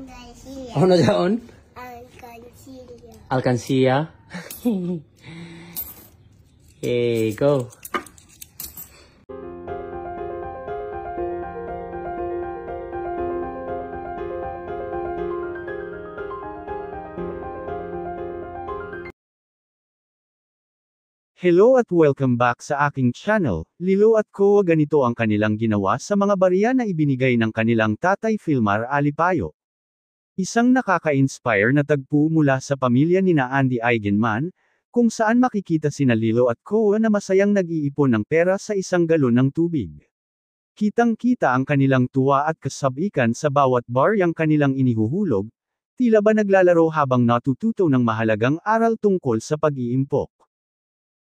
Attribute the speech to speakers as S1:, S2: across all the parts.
S1: Alcancía.
S2: Ano daon?
S1: Alcancía.
S2: Alcancía. Okay, go.
S3: Hello at welcome back sa aking channel, Lilo at Koa. Ganito ang kanilang ginawa sa mga barya na ibinigay ng kanilang tatay Filmar Alipayo. Isang nakaka-inspire na tagpo mula sa pamilya nina Andy Eigenman, kung saan makikita sina Lilo at Koa na masayang nag-iipon ng pera sa isang galon ng tubig. Kitang-kita ang kanilang tuwa at kasabikan sa bawat baryang kanilang inihuhulog, tila ba naglalaro habang natututo ng mahalagang aral tungkol sa pag-iimpok.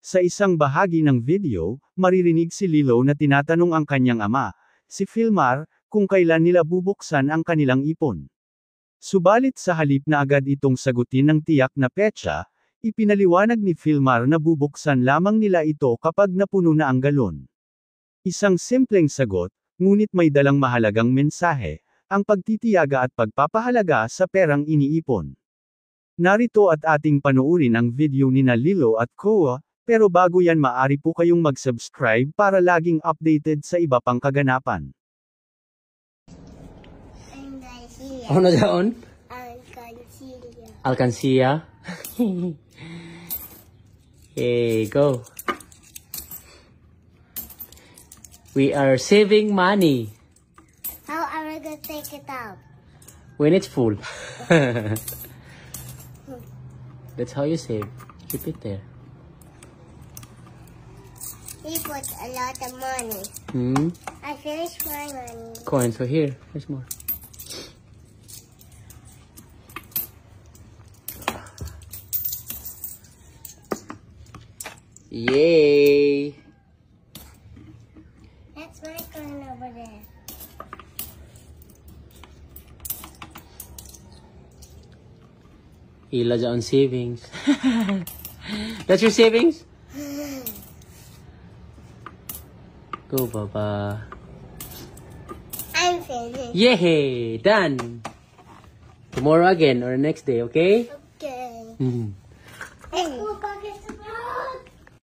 S3: Sa isang bahagi ng video, maririnig si Lilo na tinatanong ang kanyang ama, si Filmar, kung kailan nila bubuksan ang kanilang ipon. Subalit sa halip na agad itong sagutin ng tiyak na petsa, ipinaliwanag ni Filmar na bubuksan lamang nila ito kapag napuno na ang galon. Isang simpleng sagot, ngunit may dalang mahalagang mensahe, ang pagtitiyaga at pagpapahalaga sa perang iniipon. Narito at ating panoorin ang video nina Lilo at Koa. Pero bago yan, maaari po kayong mag-subscribe para laging updated sa iba pang kaganapan.
S1: Alcancía.
S2: Ano daon?
S1: Alcancía.
S2: Alcancía. Okay, go. We are saving money.
S1: How are we gonna take it out?
S2: When it's full. That's how you save. Keep it there.
S1: We put a lot of money. I finished my money.
S2: Coins. So here. There's more. Yay!
S1: That's my coin over there.
S2: Hila dyan on savings. That's your savings? Go, Baba.
S1: I'm finished.
S2: Yay! Done! Tomorrow again or next day, okay?
S1: Okay.
S2: Mhm.